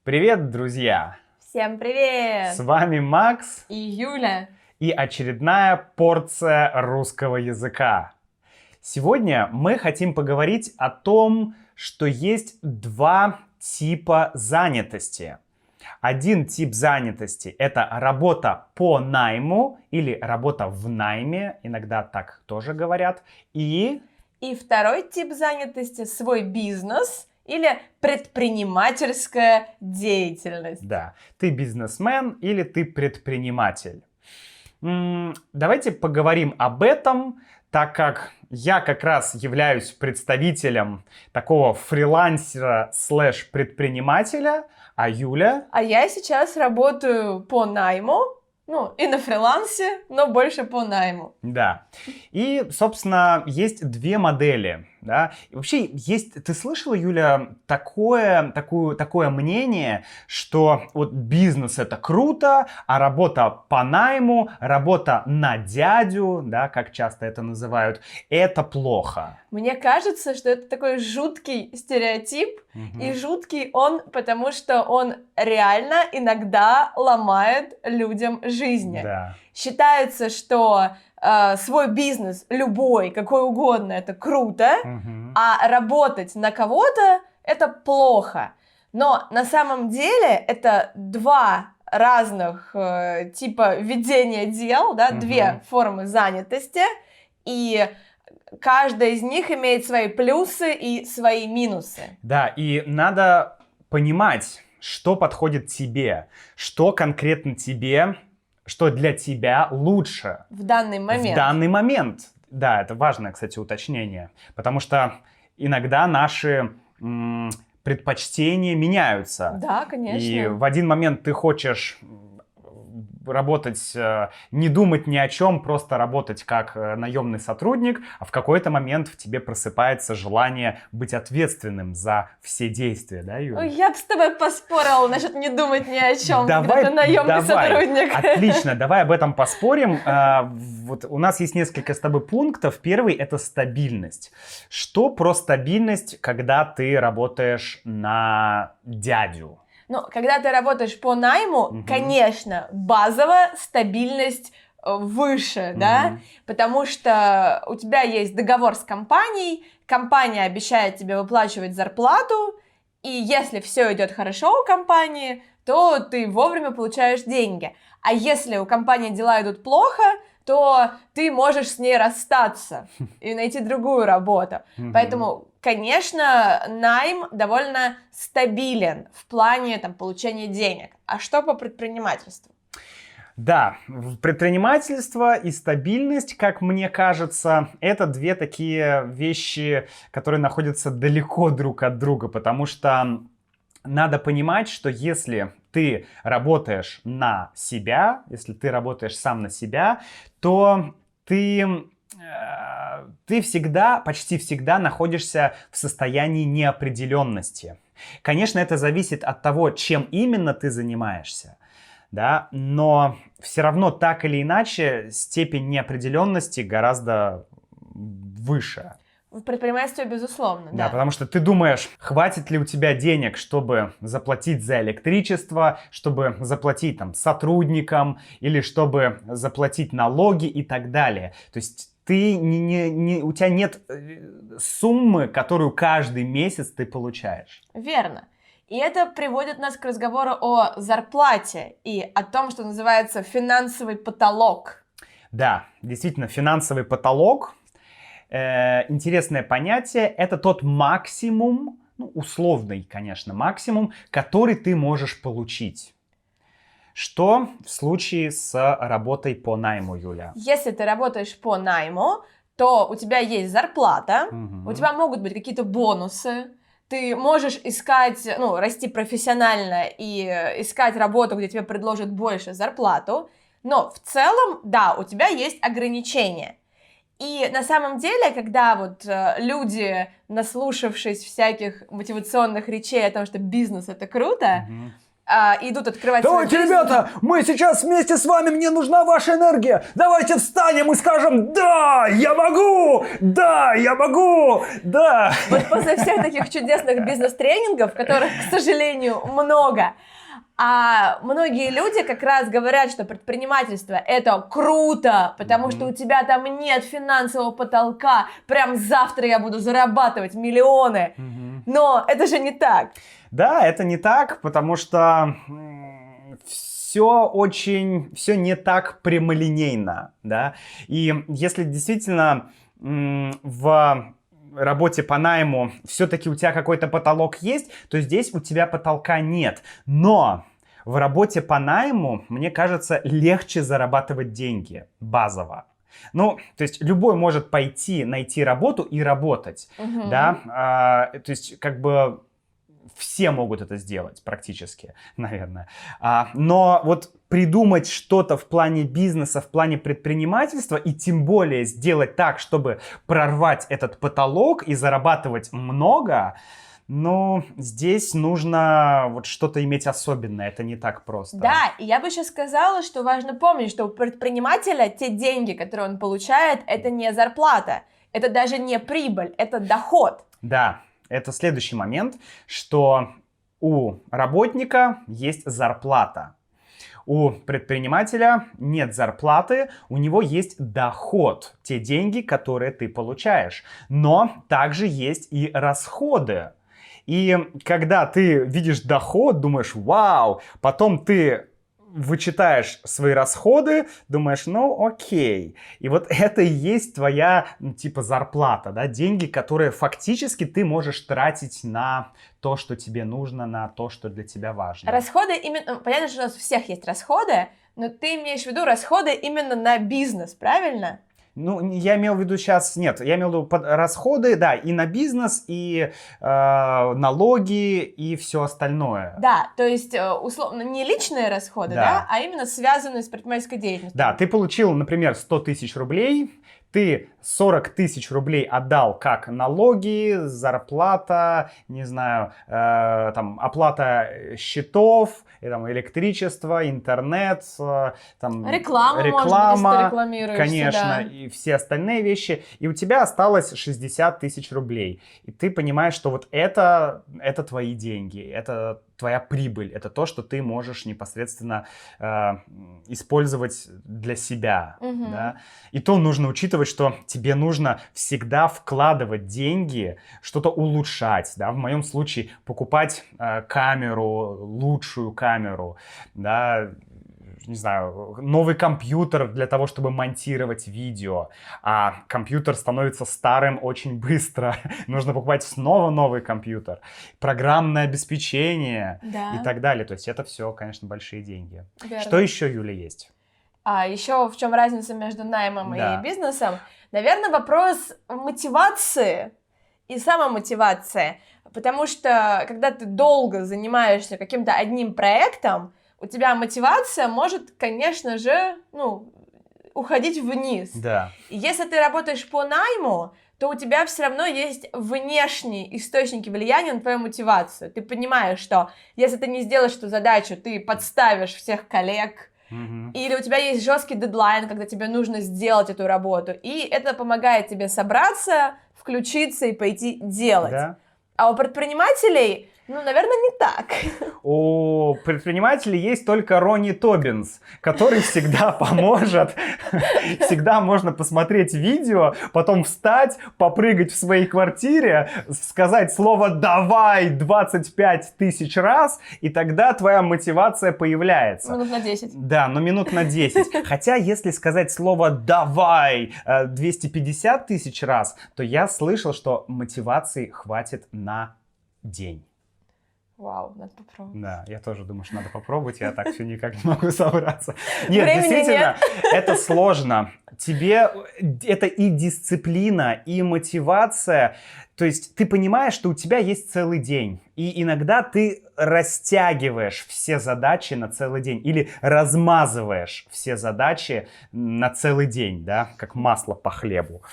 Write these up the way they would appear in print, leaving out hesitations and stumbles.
Привет, друзья! Всем привет! С вами Макс И Юля. и очередная порция русского языка. Сегодня мы хотим поговорить о том, что есть два типа занятости. Один тип занятости — это работа по найму или работа в найме, иногда так тоже говорят. И второй тип занятости — свой бизнес или предпринимательская деятельность. да, ты бизнесмен или ты предприниматель. Давайте поговорим об этом, так как я как раз являюсь представителем такого фрилансера/предпринимателя, а Юля... А я сейчас работаю по найму, и на фрилансе, но больше по найму. Да. И, собственно, есть две модели. Да? И вообще, есть, ты слышала, Юля, такое мнение, что вот бизнес это круто, а работа по найму, работа на дядю, да, как часто это называют, это плохо. Мне кажется, что это такой жуткий стереотип, и жуткий он, потому что он реально иногда ломает людям жизни. Да. Считается, что свой бизнес, любой, какой угодно, это круто, а работать на кого-то это плохо. Но на самом деле это два разных типа ведения дел, да, две формы занятости, и каждая из них имеет свои плюсы и свои минусы. Да, и надо понимать, что подходит тебе, что конкретно тебе, что для тебя лучше. В данный момент. В данный момент. Да, это важное, кстати, уточнение. Потому что иногда наши предпочтения меняются. Да, конечно. И в один момент ты хочешь работать, не думать ни о чем, просто работать как наемный сотрудник, а в какой-то момент в тебе просыпается желание быть ответственным за все действия, да, Юля? Я бы с тобой поспорила насчет не думать ни о чем, когда ты наемный сотрудник. Отлично, давай об этом поспорим. Вот у нас есть несколько с тобой пунктов. Первый — это стабильность. Что про стабильность, когда ты работаешь на дядю? Когда ты работаешь по найму, конечно, базовая стабильность выше, да, потому что у тебя есть договор с компанией, компания обещает тебе выплачивать зарплату, и если все идет хорошо у компании, то ты вовремя получаешь деньги. А если у компании дела идут плохо, то ты можешь с ней расстаться и найти другую работу. Поэтому, конечно, найм довольно стабилен в плане получения денег. А что по предпринимательству? Да, предпринимательство и стабильность, как мне кажется, это две такие вещи, которые находятся далеко друг от друга, потому что надо понимать, что если ты работаешь на себя, если ты работаешь сам на себя, то ты почти всегда находишься в состоянии неопределенности. Конечно, это зависит от того, чем именно ты занимаешься, да, но все равно так или иначе степень неопределенности гораздо выше. В предпринимательстве, безусловно, да. Потому что ты думаешь, хватит ли у тебя денег, чтобы заплатить за электричество, чтобы заплатить сотрудникам или чтобы заплатить налоги и так далее. То есть у тебя нет суммы, которую каждый месяц ты получаешь. Верно. И это приводит нас к разговору о зарплате и о том, что называется финансовый потолок. Да, действительно, финансовый потолок. Интересное понятие. Это тот максимум, условный, конечно, максимум, который ты можешь получить. Что в случае с работой по найму, Юля? Если ты работаешь по найму, то у тебя есть зарплата, у тебя могут быть какие-то бонусы, ты можешь искать, расти профессионально и искать работу, где тебе предложат больше зарплату, но в целом, да, у тебя есть ограничения. И на самом деле, когда люди, наслушавшись всяких мотивационных речей о том, что бизнес это круто, идут открывать Давайте, свой бизнес. ребята, мы сейчас вместе с вами, мне нужна ваша энергия. Давайте встанем и скажем: да, я могу, да, я могу, да. Вот после всех таких чудесных бизнес-тренингов, которых, к сожалению, много, а многие люди как раз говорят, что предпринимательство — это круто, потому что у тебя там нет финансового потолка, прям завтра я буду зарабатывать миллионы. Но это же не так. Да, это не так, потому что все не так прямолинейно, да. И если действительно в работе по найму все-таки у тебя какой-то потолок есть, то здесь у тебя потолка нет. Но в работе по найму, мне кажется, легче зарабатывать деньги базово. Ну, то есть любой может пойти, найти работу и работать, да, то есть как бы все могут это сделать практически, наверное. Но вот придумать что-то в плане бизнеса, в плане предпринимательства и тем более сделать так, чтобы прорвать этот потолок и зарабатывать много, ну, здесь нужно вот что-то иметь особенное, это не так просто. Да, и я бы еще сказала, что важно помнить, что у предпринимателя те деньги, которые он получает, это не зарплата, это даже не прибыль, это доход. Да, это следующий момент, что у работника есть зарплата. У предпринимателя нет зарплаты, у него есть доход, те деньги, которые ты получаешь. Но также есть и расходы. И когда ты видишь доход, думаешь: вау, потом ты вычитаешь свои расходы, думаешь: ну окей. И вот это и есть твоя, типа, зарплата, да, деньги, которые фактически ты можешь тратить на то, что тебе нужно, на то, что для тебя важно. Расходы именно, понятно, что у нас у всех есть расходы, но ты имеешь в виду расходы именно на бизнес, правильно? Ну, я имел в виду сейчас, нет, я имел в виду расходы, да, и на бизнес, и налоги, и все остальное. Да, то есть, условно, не личные расходы, да, а именно связанные с предпринимательской деятельностью. Да, ты получил, например, 100 тысяч рублей, ты 40 тысяч рублей отдал как налоги, зарплата, не знаю, там, оплата счетов, там, электричество, интернет, там, реклама, может быть, если ты рекламируешь, конечно, да. И все остальные вещи. И у тебя осталось 60 тысяч рублей. И ты понимаешь, что вот это твои деньги, это твоя прибыль, это то, что ты можешь непосредственно использовать для себя. Да? И то нужно учитывать, что тебе нужно всегда вкладывать деньги, что-то улучшать. Да? В моем случае покупать камеру, лучшую камеру, да, не знаю, новый компьютер для того, чтобы монтировать видео. А компьютер становится старым очень быстро. Нужно покупать снова новый компьютер. Программное обеспечение и так далее. То есть это все, конечно, большие деньги. Верно. Что еще, Юля, есть? Еще в чем разница между наймом и бизнесом? Наверное, вопрос мотивации и самомотивации. Потому что, когда ты долго занимаешься каким-то одним проектом, у тебя мотивация может, конечно же, уходить вниз. Да. И если ты работаешь по найму, то у тебя все равно есть внешние источники влияния на твою мотивацию. Ты понимаешь, что если ты не сделаешь эту задачу, ты подставишь всех коллег, или у тебя есть жесткий дедлайн, когда тебе нужно сделать эту работу, и это помогает тебе собраться, включиться и пойти делать. Да. А у предпринимателей, наверное, не так. У предпринимателей есть только Ронни Тоббинс, который всегда поможет. Всегда можно посмотреть видео, потом встать, попрыгать в своей квартире, сказать слово «давай» 25 тысяч раз, и тогда твоя мотивация появляется. Минут на 10. Да, но минут на 10. Хотя, если сказать слово «давай» 250 тысяч раз, то я слышал, что мотивации хватит на день. Вау, надо попробовать. Да, я тоже думаю, что надо попробовать, я так все никак не могу собраться. Нет, Времени действительно, это сложно. Тебе это и дисциплина, и мотивация. То есть ты понимаешь, что у тебя есть целый день. И иногда ты растягиваешь все задачи на целый день. Или размазываешь все задачи на целый день, да, как масло по хлебу.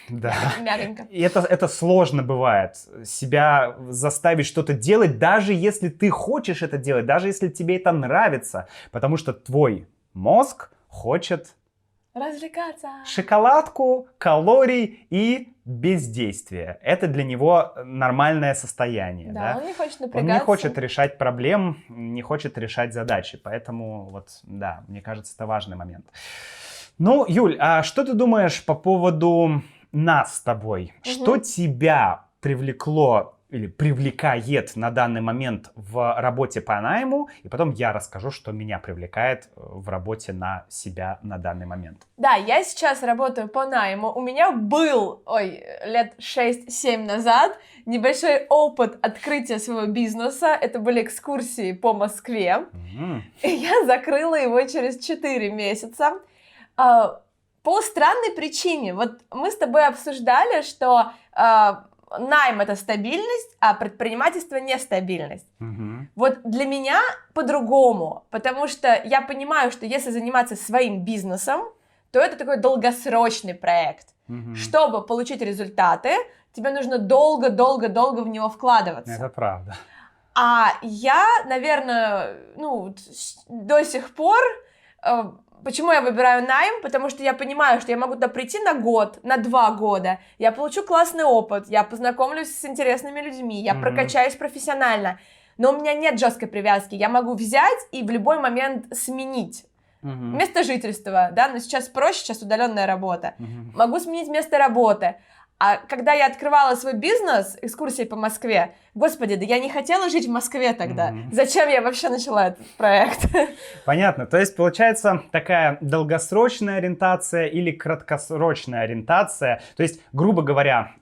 Да. Мягенько. И это сложно бывает. Себя заставить что-то делать, даже если ты хочешь это делать, даже если тебе это нравится. Потому что твой мозг хочет Развлекаться. шоколадку, калорий и бездействие. Это для него нормальное состояние. Да, Да? он не хочет Он напрягаться. не хочет решать проблем, не хочет решать задачи. Поэтому, вот, да, мне кажется, это важный момент. Ну, Юль, а что ты думаешь по поводу нас с тобой? Что тебя привлекло или привлекает на данный момент в работе по найму? И потом я расскажу, что меня привлекает в работе на себя на данный момент. Да, я сейчас работаю по найму. У меня был, лет 6-7 назад небольшой опыт открытия своего бизнеса. Это были экскурсии по Москве. И я закрыла его через 4 месяца. По странной причине. Вот мы с тобой обсуждали, что найм — это стабильность, а предпринимательство — нестабильность. Вот для меня по-другому, потому что я понимаю, что если заниматься своим бизнесом, то это такой долгосрочный проект. Чтобы получить результаты, тебе нужно долго-долго-долго в него вкладываться. Это правда. А я, наверное, до сих пор... Почему я выбираю найм? Потому что я понимаю, что я могу туда прийти на год, на 2 года, я получу классный опыт, я познакомлюсь с интересными людьми, я прокачаюсь профессионально, но у меня нет жесткой привязки, я могу взять и в любой момент сменить место жительства, да, но сейчас проще, сейчас удаленная работа, могу сменить место работы. А когда я открывала свой бизнес, экскурсии по Москве, господи, да я не хотела жить в Москве тогда. Зачем я вообще начала этот проект? Понятно. То есть получается такая долгосрочная ориентация или краткосрочная ориентация. То есть, грубо говоря,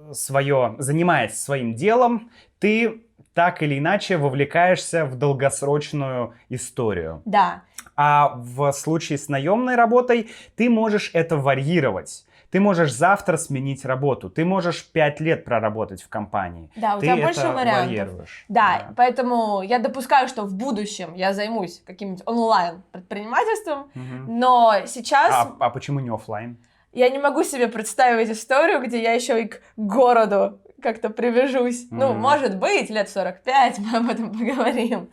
занимаясь своим делом, ты так или иначе вовлекаешься в долгосрочную историю. Да. А в случае с наемной работой ты можешь это варьировать. Ты можешь завтра сменить работу, ты можешь 5 лет проработать в компании. Да, у ты тебя больше это вариантов. варьируешь. Да, поэтому я допускаю, что в будущем я займусь каким-нибудь онлайн-предпринимательством, но сейчас... А почему не офлайн? Я не могу себе представить историю, где я еще и к городу как-то привяжусь. Ну, может быть, лет 45, мы об этом поговорим.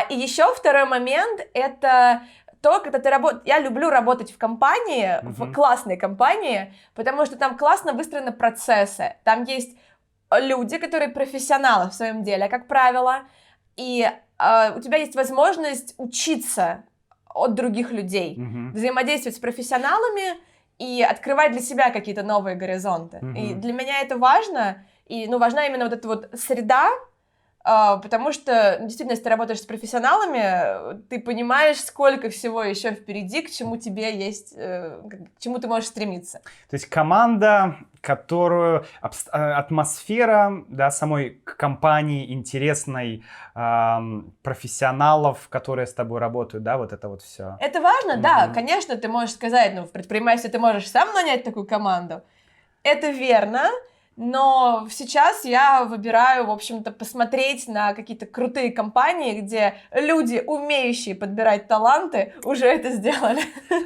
И еще второй момент — это... то, когда ты работаешь... Я люблю работать в компании, в классной компании, потому что там классно выстроены процессы. Там есть люди, которые профессионалы в своем деле, как правило, и у тебя есть возможность учиться от других людей, взаимодействовать с профессионалами и открывать для себя какие-то новые горизонты. И для меня это важно, и важна именно вот эта вот среда, потому что, действительно, если ты работаешь с профессионалами, ты понимаешь, сколько всего еще впереди, к чему тебе есть, к чему ты можешь стремиться. То есть команда, атмосфера, да, самой компании интересной, профессионалов, которые с тобой работают, да, вот это вот все. Это важно, да, конечно, ты можешь сказать, в предпринимательстве ты можешь сам нанять такую команду. Это верно. Но сейчас я выбираю, в общем-то, посмотреть на какие-то крутые компании, где люди, умеющие подбирать таланты, уже это сделали.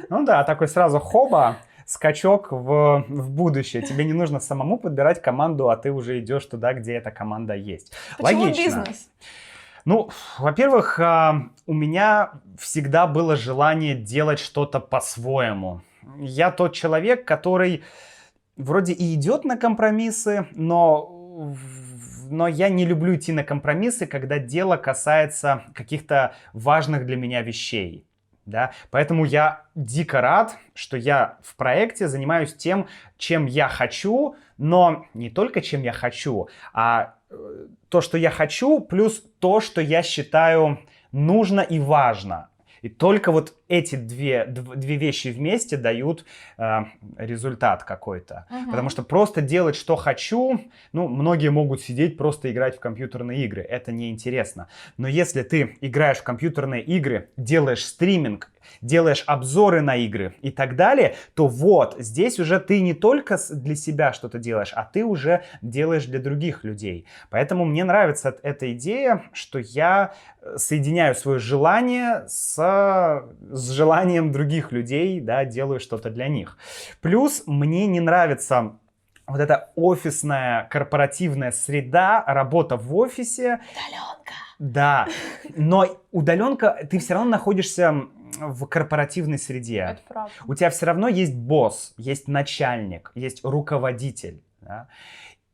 Ну да, такой сразу хоба, скачок в будущее. Тебе не нужно самому подбирать команду, а ты уже идешь туда, где эта команда есть. Почему Логично. бизнес? Во-первых, у меня всегда было желание делать что-то по-своему. Я тот человек, который... вроде и идет на компромиссы, но я не люблю идти на компромиссы, когда дело касается каких-то важных для меня вещей. Да? Поэтому я дико рад, что я в проекте занимаюсь тем, чем я хочу, но не только чем я хочу, а то, что я хочу, плюс то, что я считаю нужно и важно. И только вот эти две вещи вместе дают результат какой-то. Потому что просто делать, что хочу, многие могут сидеть, просто играть в компьютерные игры. Это неинтересно. Но если ты играешь в компьютерные игры, делаешь стриминг, делаешь обзоры на игры и так далее, то вот здесь уже ты не только для себя что-то делаешь, а ты уже делаешь для других людей. Поэтому мне нравится эта идея, что я соединяю свое желание с с желанием других людей, да, делаю что-то для них. Плюс мне не нравится вот эта офисная корпоративная среда, работа в офисе. Удаленка. Да, но удаленка, ты все равно находишься в корпоративной среде. Это правда. У тебя все равно есть босс, есть начальник, есть руководитель. Да?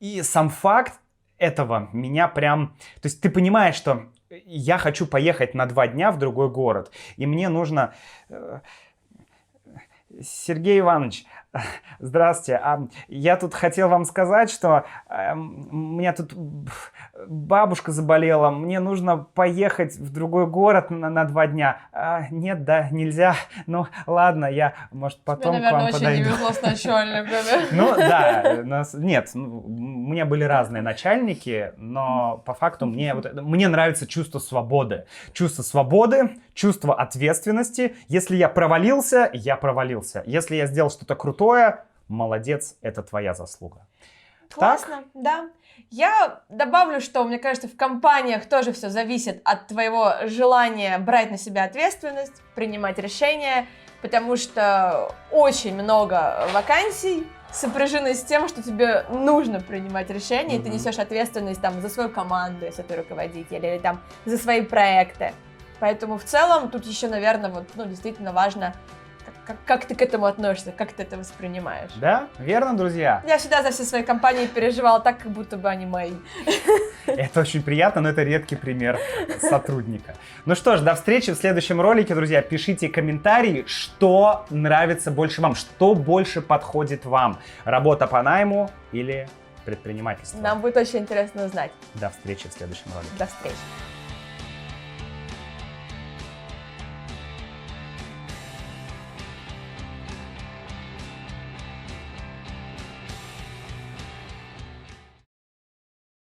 И сам факт этого меня прям... То есть ты понимаешь, что я хочу поехать на 2 дня в другой город, и мне нужно... Сергей Иванович, здравствуйте. Я тут хотел вам сказать, что у меня тут бабушка заболела, мне нужно поехать в другой город на 2 дня. Нет, да, нельзя. Ну, ладно, я, может, потом Тебе, наверное, к вам очень подойду. не везло с начальниками. Ну, да, нет, у меня были разные начальники, но по факту мне нравится чувство свободы. Чувство свободы, чувство ответственности. Если я провалился, я провалился. Если я сделал что-то крутое, молодец, это твоя заслуга. Классно, да. Я добавлю, что, мне кажется, в компаниях тоже все зависит от твоего желания брать на себя ответственность, принимать решения, потому что очень много вакансий сопряжены с тем, что тебе нужно принимать решения, и ты несешь ответственность там за свою команду, если ты руководитель, или там за свои проекты. Поэтому в целом тут еще, наверное, действительно важно, как ты к этому относишься, как ты это воспринимаешь. Да, верно, друзья? Я всегда за все свои компании переживала так, как будто бы они мои. Это очень приятно, но это редкий пример сотрудника. Ну что ж, до встречи в следующем ролике, друзья. Пишите комментарии, что нравится больше вам, что больше подходит вам. Работа по найму или предпринимательство. Нам будет очень интересно узнать. До встречи в следующем ролике. До встречи.